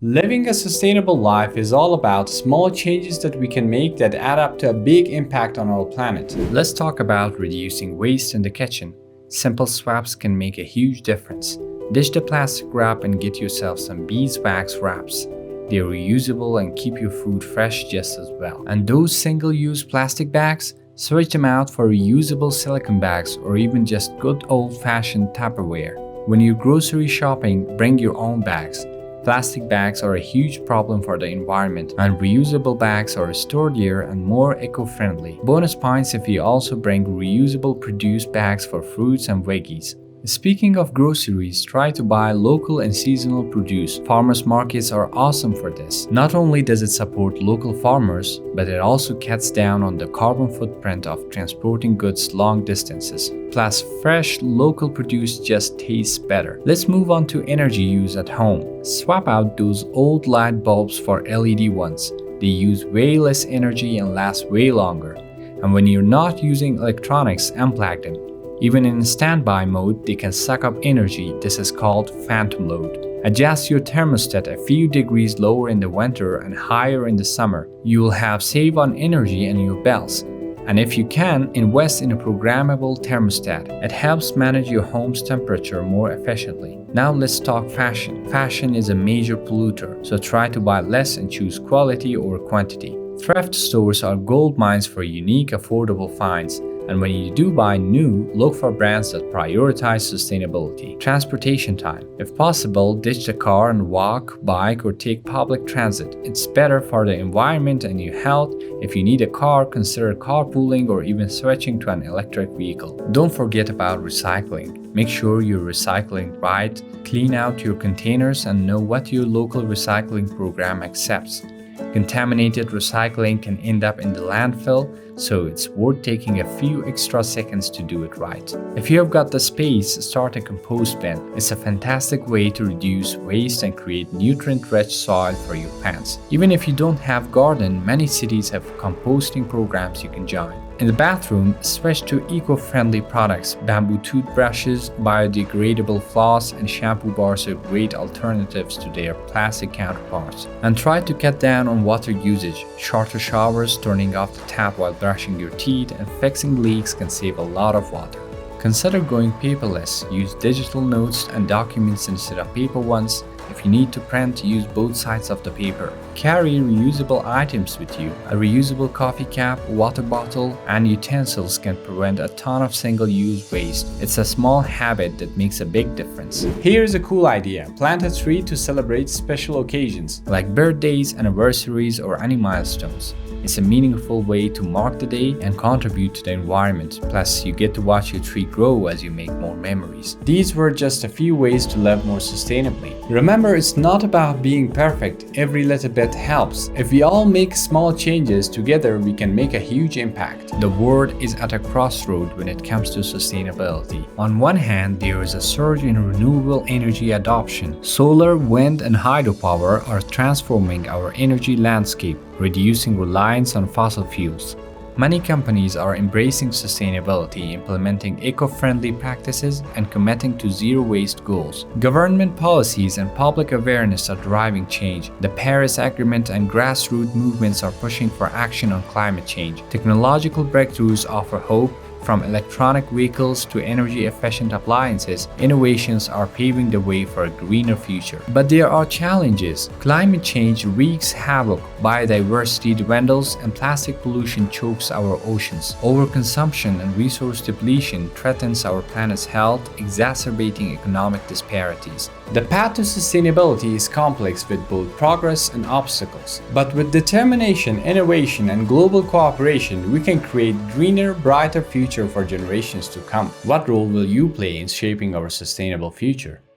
Living a sustainable life is all about small changes that we can make that add up to a big impact on our planet. Let's talk about reducing waste in the kitchen. Simple swaps can make a huge difference. Ditch the plastic wrap and get yourself some beeswax wraps. They're reusable and keep your food fresh just as well. And those single-use plastic bags, switch them out for reusable silicone bags or even just good old-fashioned Tupperware. When you're grocery shopping, bring your own bags. Plastic bags are a huge problem for the environment, and reusable bags are sturdier and more eco-friendly. Bonus points if you also bring reusable produce bags for fruits and veggies. Speaking of groceries, try to buy local and seasonal produce. Farmers markets are awesome for this. Not only does it support local farmers, but it also cuts down on the carbon footprint of transporting goods long distances. Plus, fresh, local produce just tastes better. Let's move on to energy use at home. Swap out those old light bulbs for LED ones. They use way less energy and last way longer. And when you're not using electronics, unplug them. Even in standby mode, they can suck up energy. This is called phantom load. Adjust your thermostat a few degrees lower in the winter and higher in the summer. You will have save on energy and your bills. And if you can, invest in a programmable thermostat. It helps manage your home's temperature more efficiently. Now let's talk fashion. Fashion is a major polluter, so try to buy less and choose quality over quantity. Thrift stores are gold mines for unique, affordable finds. And when you do buy new, look for brands that prioritize sustainability. Transportation time. If possible, ditch the car and walk, bike, or take public transit. It's better for the environment and your health. If you need a car, consider carpooling or even switching to an electric vehicle. Don't forget about recycling. Make sure you're recycling right, clean out your containers, and know what your local recycling program accepts. Contaminated recycling can end up in the landfill, so it's worth taking a few extra seconds to do it right. If you have got the space, start a compost bin. It's a fantastic way to reduce waste and create nutrient-rich soil for your plants. Even if you don't have a garden, many cities have composting programs you can join. In the bathroom, switch to eco-friendly products. Bamboo toothbrushes, biodegradable floss, and shampoo bars are great alternatives to their plastic counterparts. And try to cut down on water usage. Shorter showers, turning off the tap while brushing your teeth, and fixing leaks can save a lot of water. Consider going paperless. Use digital notes and documents instead of paper ones. If you need to print, use both sides of the paper. Carry reusable items with you. A reusable coffee cup, water bottle, and utensils can prevent a ton of single-use waste. It's a small habit that makes a big difference. Here's a cool idea. Plant a tree to celebrate special occasions, like birthdays, anniversaries, or any milestones. It's a meaningful way to mark the day and contribute to the environment. Plus, you get to watch your tree grow as you make more memories. These were just a few ways to live more sustainably. Remember, it's not about being perfect. Every little bit helps. If we all make small changes together, we can make a huge impact. The world is at a crossroad when it comes to sustainability. On one hand, there is a surge in renewable energy adoption. Solar, wind, and hydropower are transforming our energy landscape, reducing reliance on fossil fuels. Many companies are embracing sustainability, implementing eco-friendly practices, and committing to zero-waste goals. Government policies and public awareness are driving change. The Paris Agreement and grassroots movements are pushing for action on climate change. Technological breakthroughs offer hope. From electronic vehicles to energy-efficient appliances, innovations are paving the way for a greener future. But there are challenges. Climate change wreaks havoc, biodiversity dwindles, and plastic pollution chokes our oceans. Overconsumption and resource depletion threatens our planet's health, exacerbating economic disparities. The path to sustainability is complex with both progress and obstacles. But with determination, innovation, and global cooperation, we can create greener, brighter future for generations to come. What role will you play in shaping our sustainable future?